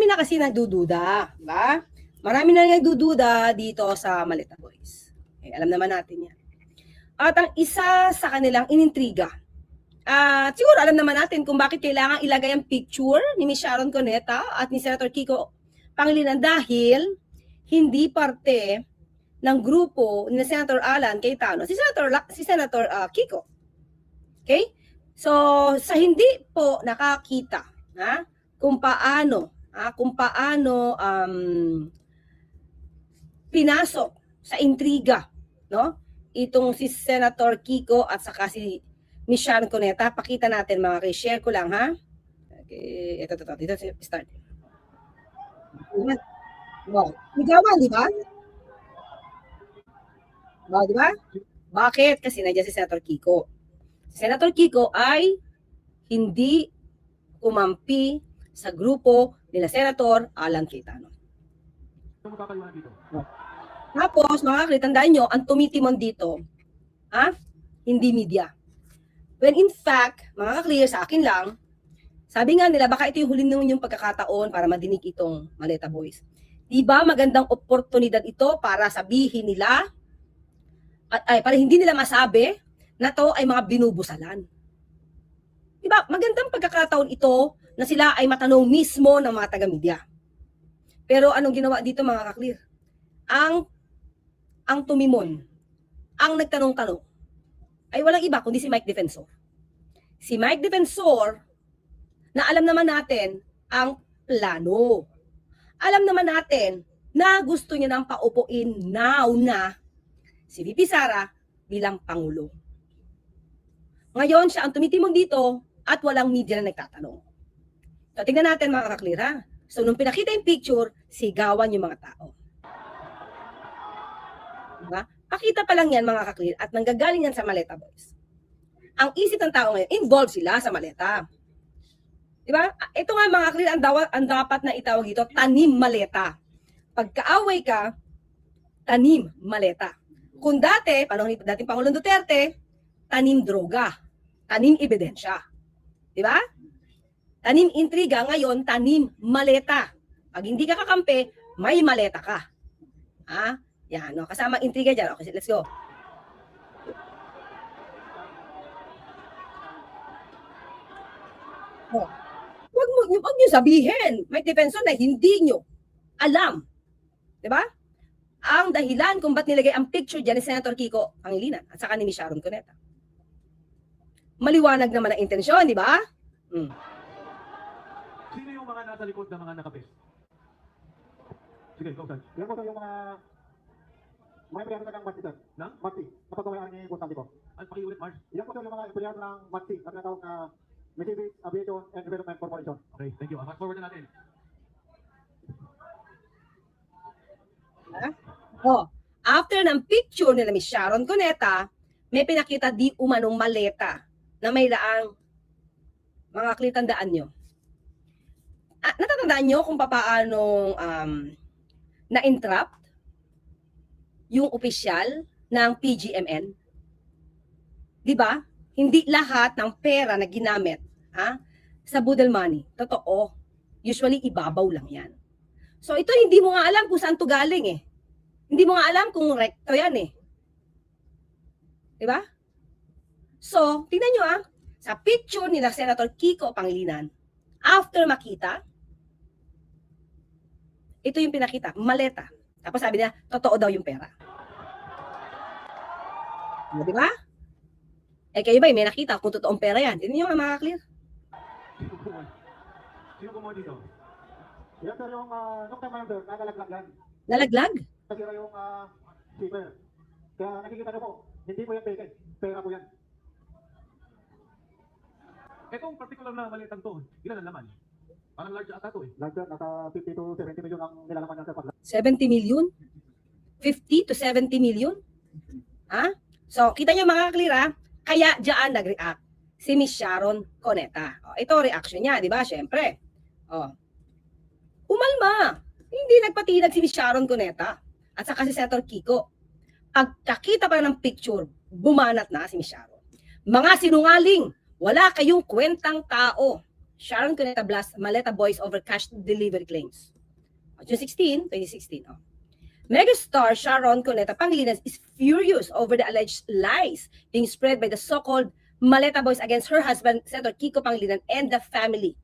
marami na kasi nagdududa, ba? Marami na nagdududa dito sa Maleta Boys. Okay, alam naman natin yan. At ang isa sa kanilang inintriga, at siguro alam naman natin kung bakit kailangan ilagay ang picture ni Ms. Sharon Cuneta at ni Senator Kiko Pangilinan dahil hindi parte ng grupo ni Senator Alan Cayetano, si Senator Kiko. Okay? So, sa hindi po nakakita kung paano pinasok sa intriga, no? Itong si Senator Kiko at saka si Ms. Sharon Cuneta, pakita natin mga share ko lang ha. Okay, ito start. Wow, ligawan, di ba? Wow, di ba? Bakit? Kasi nandiyan si Senator Kiko. Si Senator Kiko ay hindi kumampi sa grupo nila Senator Alan Cayetano. Tapos, mga tandaan nyo, ang tumitimon dito, hindi media. When in fact, mga clear sa akin lang, sabi nga nila, baka ito yung huli naman yung pagkakataon para madinig itong Maleta Boys. Diba magandang oportunidad ito para sabihin nila, para hindi nila masabi na to ay mga binubusalan. Diba, magandang pagkakataon ito na sila ay matanong mismo ng mga taga-media. Pero anong ginawa dito mga ka-clear? Ang tumimon, ang nagtanong-tanong, ay walang iba kundi si Mike Defensor. Si Mike Defensor, na alam naman natin ang plano. Alam naman natin na gusto niya nang paupuin now na si VP Sara bilang Pangulo. Ngayon, siya ang tumitimon dito at walang media na nagtatanong. So, tingnan natin mga ka-clear ha. So, nung pinakita yung picture, sigawan yung mga tao. Diba? Pakita pa lang yan mga ka-clear at nanggagaling yan sa Maleta Boys. Ang isip ng tao ngayon, involved sila sa Maleta. Diba? Ito nga mga ka-clear, ang dapat na itawag dito, tanim maleta. Pagkaaway ka, tanim maleta. Kung dati, panahon ni dating Pangulong Duterte, tanim droga, tanim ebidensya. Diba? Tanim intriga, ngayon, tanim maleta. Pag hindi ka kakampi, may maleta ka. Yan, no? Kasama intriga dyan. Okay, let's go. Huwag nyo sabihin, may defensor na hindi nyo alam. Diba? Ang dahilan kung ba't nilagay ang picture dyan ni Senator Kiko Pangilinan at saka ni Ms. Sharon Cuneta. Maliwanag naman ang intensyon, di ba? Sino yung mga nasa likod ng mga nakapis? Sige, go, San. Yan po yung mga may empleyado ng Matsi, sir. Nang? Matsi. Napagawayan ni Bustante po. Ano pakiulit, Mars? Yan po yung mga empleyado ng Matsi na tinatawag na Mitsubishi Aviation and Development Corporation. Okay, thank you. Fast forward na natin. After ng picture nila Ms. Sharon Cuneta, may pinakita di umanong maleta na may laang mga klitandaan nyo. Natatandaan nyo kung paano na-entrap yung opisyal ng PGMN? Di ba? Hindi lahat ng pera na ginamit sa Budel money. Totoo. Usually, ibabaw lang yan. So, ito hindi mo nga alam kung saan to galing eh. Hindi mo nga alam kung rekto yan eh. Di ba? So, tingnan nyo sa picture nila Senator Kiko Pangilinan, after makita, ito yung pinakita, maleta. Tapos sabi niya, totoo daw yung pera. Di ba? Eh kayo ba, may nakita kung totoong pera yan? Hindi nyo mga clear? Sino kumuha dito? Yan sir yung, nung time na yun sir, nakalaglag yan. Nalaglag? Nasira yung zipper. Kaya nakikita nyo po, hindi po yan fake. Pera po yan. Itong particular na malitang to, ilan ang laman? Parang large ata to eh. Large sir, nasa 50 to 70 million ang nilalaman niya sir. 70 million? 50 to 70 million? So, kita nyo mga clear kaya dyan nag-react si Ms. Sharon Cuneta. Ito reaction niya, di ba? Siyempre. Umalma. Hindi nagpatinag si Ms. Sharon Cuneta at saka si Senator Kiko. Pagkakita pa ng picture, bumanat na si Ms. Sharon. Mga sinungaling, wala kayong kwentang tao. Sharon Cuneta blasts Maleta Boys over cash delivery claims. June 16, 2016. Megastar Sharon Cuneta Pangilinan is furious over the alleged lies being spread by the so-called Maleta Boys against her husband, Senator Kiko Pangilinan, and the family.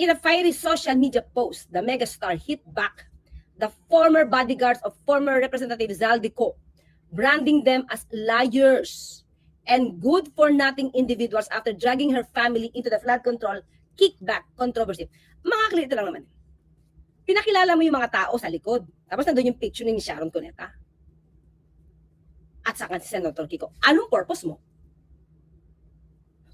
In a fiery social media post, the megastar hit back the former bodyguards of former Representative Zaldico, branding them as liars and good-for-nothing individuals after dragging her family into the flood control kickback controversy. Mga klito lang naman. Pinakilala mo yung mga tao sa likod. Tapos nandun yung picture ni Sharon Cuneta. At saka si Senator Kiko. Anong purpose mo?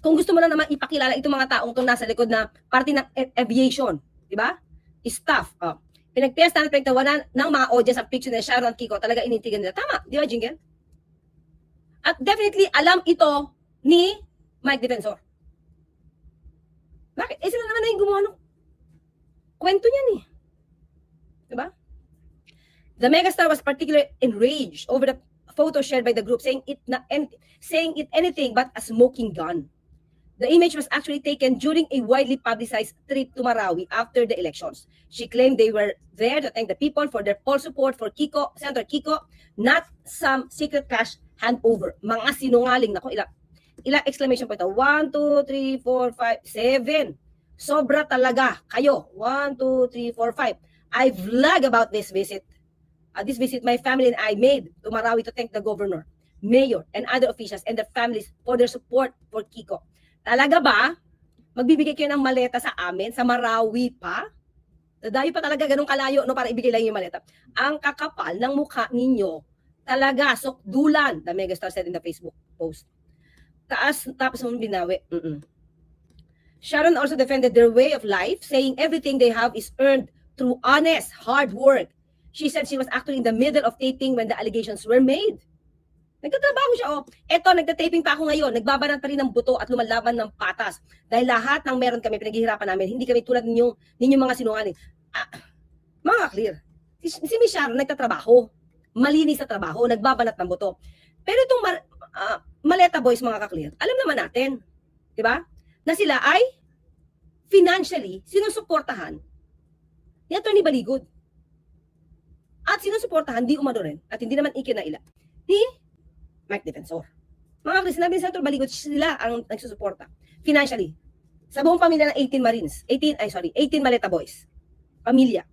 Kung gusto mo na naman ipakilala itong mga taong itong nasa likod na parte ng aviation, di ba? Staff. Pinagpiesta na pinagtawanan ng mga audience ang picture ni Sharon Kiko. Talaga inintigan nila. Tama, di ba, Jingle? At definitely, alam ito ni Mike Defensor. Bakit? Sila naman na yung gumawa ng kwento niyan eh. Diba? The megastar was particularly enraged over the photo shared by the group, saying it anything but a smoking gun. The image was actually taken during a widely publicized trip to Marawi after the elections. She claimed they were there to thank the people for their full support for Kiko, Senator Kiko, not some secret cash handover. Mga sinungaling. Naku, ilang exclamation point. 1, 2, 3, 4, 5, 7. Sobra talaga. Kayo. 1, 2, 3, 4, 5. I vlog about this visit. This visit my family and I made to Marawi to thank the governor, mayor, and other officials and their families for their support for Kiko. Talaga ba? Magbibigay kayo ng maleta sa amin, sa Marawi pa? Dahil pa talaga ganun kalayo, no, para ibigay lang yung maleta. Ang kakapal ng mukha ninyo, talaga, sokdulan, the megastar said in the Facebook post. Tapos mong binawi. Sharon also defended their way of life, saying everything they have is earned through honest, hard work. She said she was actually in the middle of taping when the allegations were made. Nagtatrabaho siya, Eto, nagtataping pa ako ngayon. Nagbabanat pa rin ng buto at lumalaban ng patas. Dahil lahat ng meron kami, pinaghihirapan namin. Hindi kami tulad ninyong mga sinungaling. Mga clear. Si Miss Sharon nagtatrabaho. Malinis sa trabaho. Nagbabanat ng buto. Pero itong Maleta Boys, mga ka-clear, alam naman natin, di ba? Na sila ay financially sinusuportahan ni Atty. Baligod. At sinusuportahan, di umano rin, at hindi naman ikinaila, ni Mike Defensor. Mga kasi sinabi ni Senator Baligod, sila ang nagsusuporta financially sa buong pamilya ng 18 Maleta Boys. Pamilya.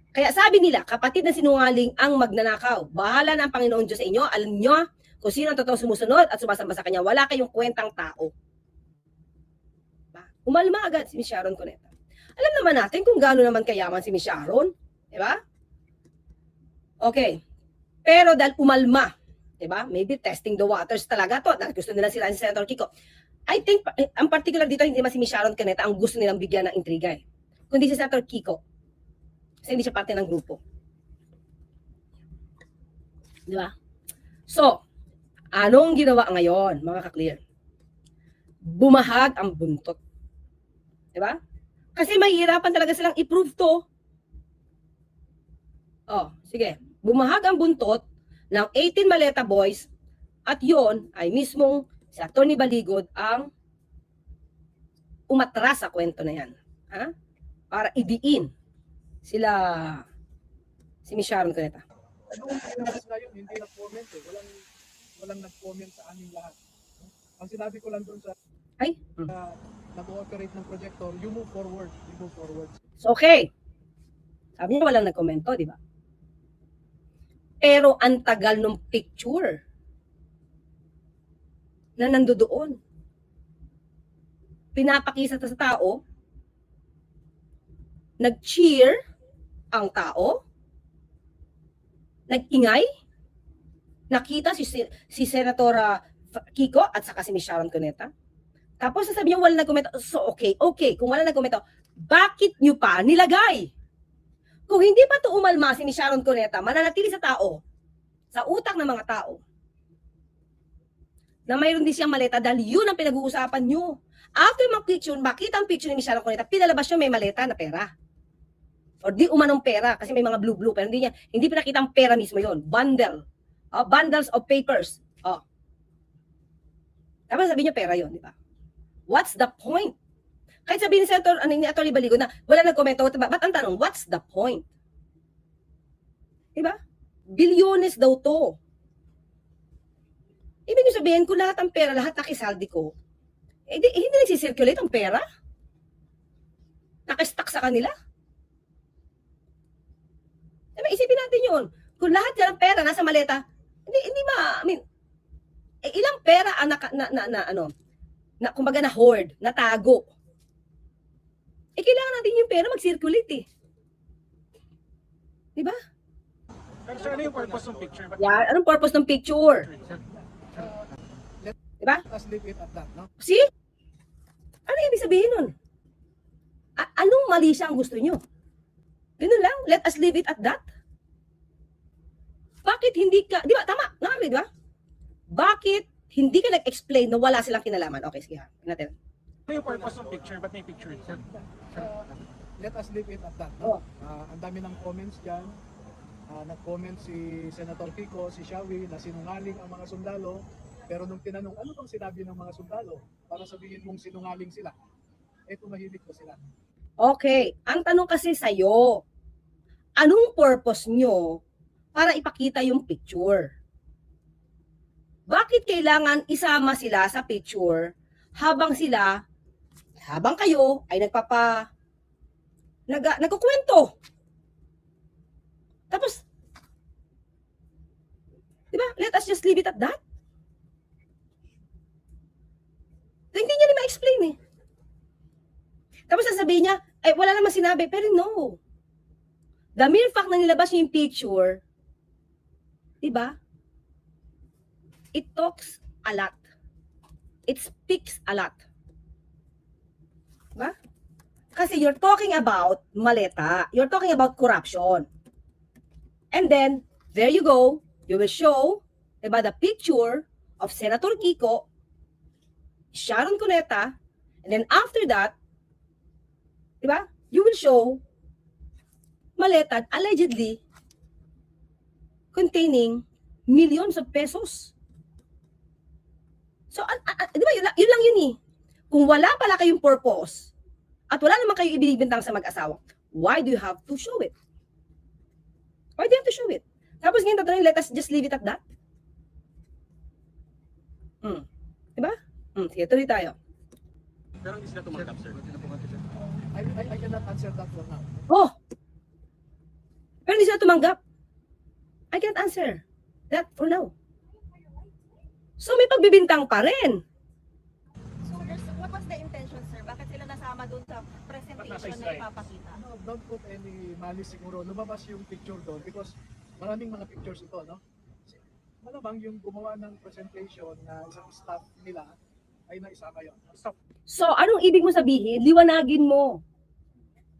Kaya sabi nila, kapatid na sinungaling ang magnanakaw. Bahala na ang Panginoon Diyos sa inyo. Alam nyo kung sino ang totoo sumusunod at sumasamba sa kanya. Wala kayong kwentang tao. Umalma agad si Miss Sharon Cuneta. Alam naman natin kung gaano naman kayaman si Miss Sharon. Diba? Okay. Pero dahil umalma, diba? Maybe testing the waters talaga to. Dahil gusto nila sila si Senator Kiko. I think, ang particular dito, hindi naman si Miss Sharon Cuneta ang gusto nilang bigyan ng intriga eh. Kundi si Senator Kiko. Kasi hindi siya parte ng grupo. Diba? So, anong ginawa ngayon, mga ka-clear? Bumahag ang buntot. Diba? Kasi mahihirapan talaga silang i-prove to. Sige. Bumahag ang buntot ng 18 Maleta Boys at yon ay mismong si Atty. Baligod ang umatras sa kwento na yan. Para idiin sila si Miss Sharon Cuneta. Anong pinabas ngayon, hindi nag-comment eh. Walang nag-comment sa aming lahat. Ang sinabi ko lang doon sa nag-ooperate ng projector, you move forward. So, okay. Sabi niya walang nag-komento, di ba? Pero ang tagal ng picture na nandoon. Pinapakita sa tao, nag-cheer ang tao, nag-ingay, nakita si Senatora Kiko at saka si Miss Sharon Cuneta. Tapos sasabi niya wala nag-komento. So okay, kung wala nag-komento, bakit niyo pa nilagay? Kung hindi pa to umalma si Miss Sharon Cuneta, mananatili sa tao, sa utak ng mga tao, na mayroon din siyang maleta dahil yun ang pinag-uusapan niyo. After mag-picture, makita ang picture ni Miss Sharon Cuneta, pinalabas niya may maleta na pera. Or di umanong pera kasi may mga blue pero hindi pinakita ang pera mismo yon. Bundles of papers. Tapos sabi niya pera yon, di ba? What's the point? Kahit sabihin ni Senator, ni Atty. Baligo na wala nagkomento, ba't ang tanong, what's the point? Diba? Bilyones daw to. Ibig sabihin ko lahat ng pera, lahat nakisaldi ko, hindi nagsisirculate ang pera? Nakastock sa kanila? Diba, isipin natin yun. Kung lahat yan ng pera nasa maleta, hindi ba, I mean, ilang pera ang kumbaga na hoard, natago. Kailangan natin yung pera mag-circulate eh. Diba? Pero sir, ano yung purpose ng picture? Yan, anong purpose ng picture? Diba? Let's leave it at that, no? See? Ano ibig sabihin nun? Anong mali siya ang gusto nyo? Ganun lang, let us leave it at that. Bakit hindi ka, di ba, tama, nakakali, di ba? Bakit hindi ka nag-explain na wala silang kinalaman? Okay, sige ha, natin. Ano yung purpose ng picture? Ba't may picture? Sir? Let us leave it at that, Oh. no? Ang dami ng comments dyan. Nag-comment si Senator Kiko, si Shawi, na sinungaling ang mga sundalo. Pero nung tinanong, ano bang sinabi ng mga sundalo para sabihin mong sinungaling sila? Tumahimik ko sila. Okay, ang tanong kasi sa'yo, anong purpose nyo para ipakita yung picture? Bakit kailangan isama sila sa picture habang kayo ay nagkukwento? Tapos, di ba, let us just leave it at that? Hindi niya rin ma-explain eh. Tapos sasabihin niya, wala naman sinabi, pero no. The mere fact na nilabas niya yung picture, di ba? It talks a lot. It speaks a lot. Diba? Kasi you're talking about maleta. You're talking about corruption. And then, there you go. You will show, diba, the picture of Senator Kiko, Sharon Cuneta, and then after that, diba, you will show maleta allegedly containing millions of pesos. So, diba, yun lang yun eh. Kung wala pala kayong purpose, at wala naman kayo ibinibintang sa mag-asawa, why do you have to show it? Why do you have to show it? Tapos ngayon tatanungin, let us just leave it at that? Diba? Sige, tuloy tayo. Pero hindi sila tumanggap, sir. I cannot answer that for now. Oh! Pero hindi sila tumanggap. I can't answer that for now. So may pagbibintang pa rin. So, what was the intention, sir? Bakit sila nasama doon sa presentation na ipapakita? No, don't put any malice siguro. Lumabas yung picture doon because maraming mga pictures ito, no? Malamang yung gumawa ng presentation na isang staff nila ay naisama yun. So anong ibig mo sabihin? Liwanagin mo.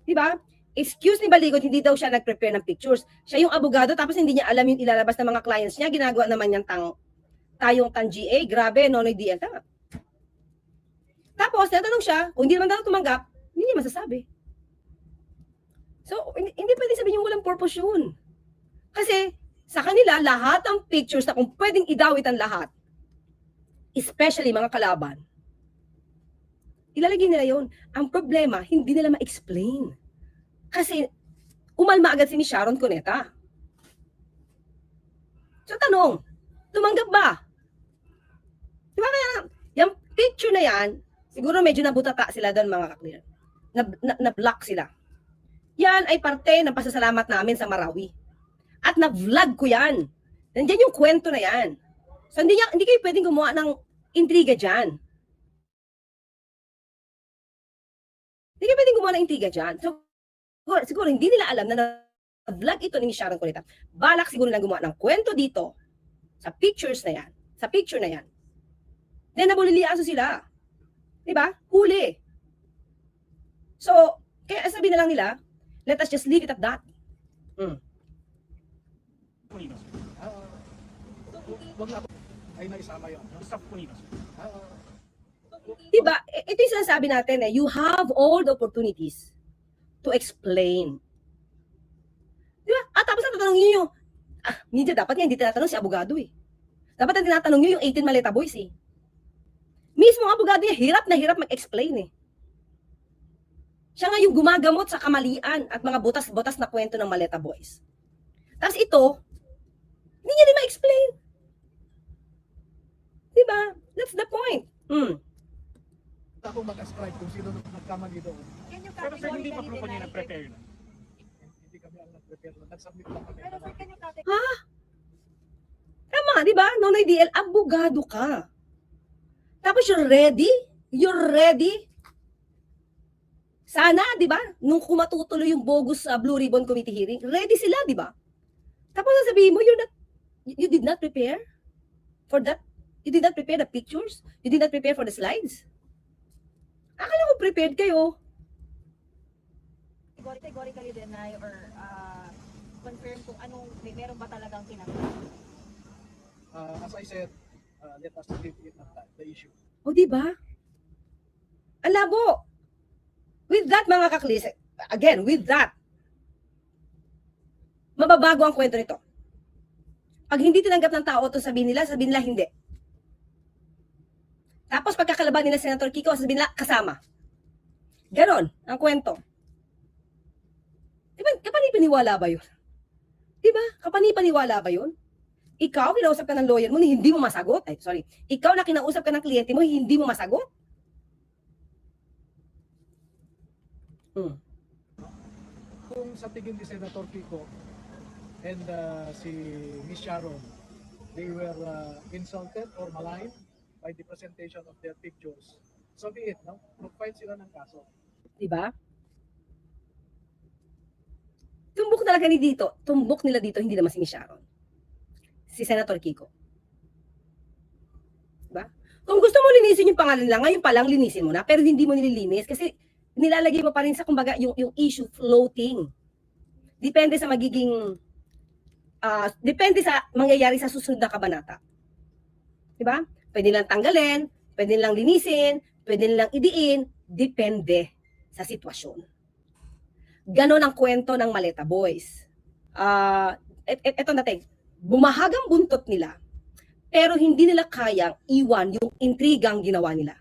Diba? Excuse ni Baligot, hindi daw siya nag-prepare ng pictures. Siya yung abogado tapos hindi niya alam yung ilalabas ng mga clients niya. Ginagawa naman niyang tayong GA. Grabe, Nonoy DL. Tama. Tapos, natanong siya, kung hindi naman daw tumanggap, hindi niya masasabi. So, hindi pwede sabihin yung walang purpose yun. Kasi, sa kanila, lahat ng pictures na kung pwedeng idawit ang lahat, especially mga kalaban, ilalagay nila yon. Ang problema, hindi nila ma-explain. Kasi, umalma agad si Sharon Cuneta. So, tanong, tumanggap ba? Diba kaya, yung picture na yan, siguro medyo nabutata sila doon mga kaklir. Na-block sila. Yan ay parte ng pasasalamat namin sa Marawi. At na-vlog ko yan. Nandiyan yung kwento na yan. So hindi kayo pwedeng gumawa ng intriga dyan. Hindi kayo pwedeng gumawa ng intriga dyan. So siguro hindi nila alam na na-vlog ito ni Sharon Cuneta. Balak siguro lang gumawa ng kwento dito sa pictures na yan. Sa picture na yan. Then nabuliliaso sila. Diba? Huli. So, kaya sabi na lang nila, let us just leave it at that. Wag na ay naisama yun. No? Staff po nito, sir. Diba? Ito yung sinasabi natin eh. You have all the opportunities to explain. Diba? Tapos natatanong nyo yung, media dapat nga hindi tinatanong si abogado eh. Dapat ang tinatanong nyo yung 18 Maleta Boys eh. Mismo ang abogado niya, hirap na hirap mag-explain eh. Siya nga yung gumagamot sa kamalian at mga butas-butas na kwento ng Maleta Boys. Tapos ito, hindi niya din ma-explain. Diba? That's the point. Ako mag-ascribe kung sino nagkamali doon. Can you Pero sir, hindi pa categorically proof niya deny? na-prepare na. Hindi kami ang nag-prepare na. Nag-submit lang kami. Pero sir, can you categorically Tama, di ba? Nonoy DL, abogado ka. Tapos you're ready? You're ready? Sana, di ba? Nung kumatutuloy yung bogus Blue Ribbon Committee hearing, ready sila, di ba? Tapos sasabihin mo, you did not prepare for that? You did not prepare the pictures? You did not prepare for the slides? Akala ko prepared kayo. categorically deny or confirm kung anong meron ba talagang tinanggap? As I said, let us leave it at that, the issue. O, di ba? Ang labo. With that, mga kaklis, again, with that, mababago ang kwento nito. Pag hindi tinanggap ng tao ito, sabihin nila hindi. Tapos pagkakalaban nila Senator Kiko, sabihin nila kasama. Ganon ang kwento. Diba, kapani-paniwala ba yun? Diba? Kapani-paniwala ba yun? Ikaw, kinausap ka ng lawyer mo, hindi mo masagot. Ay, sorry. Ikaw na kinausap ka ng kliyente mo, hindi mo masagot. Kung sa tingin ni Senator Kiko and si Miss Sharon, they were insulted or maligned by the presentation of their pictures, so be it, no? Mag-file sila ng kaso. Diba? Tumbok nila dito, hindi naman si Miss Sharon. Si Senator Kiko. Diba? Kung gusto mo linisin yung pangalan lang, ngayon pa lang linisin mo na, pero hindi mo nililinis kasi nilalagay mo pa rin sa kumbaga yung issue floating. Depende sa magiging depende sa mangyayari sa susunod na kabanata. 'Di ba? Pwede lang tanggalin, pwede lang linisin, pwede lang idiin, depende sa sitwasyon. Ganon ang kwento ng Maleta Boys. Eto natin, bumahagang buntot nila, pero hindi nila kayang iwan yung intrigang ginawa nila.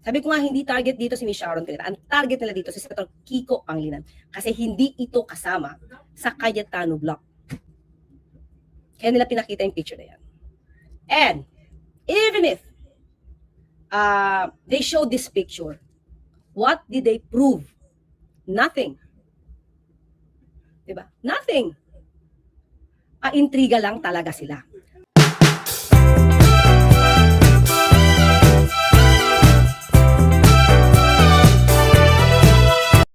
Sabi ko nga, hindi target dito si Miss Sharon Cuneta. Ang target nila dito si Senator Kiko Pangilinan. Kasi hindi ito kasama sa Cayetano Block. Kaya nila pinakita yung picture na yan. And, even if they showed this picture, what did they prove? Nothing. Diba? Nothing. Intriga lang talaga sila.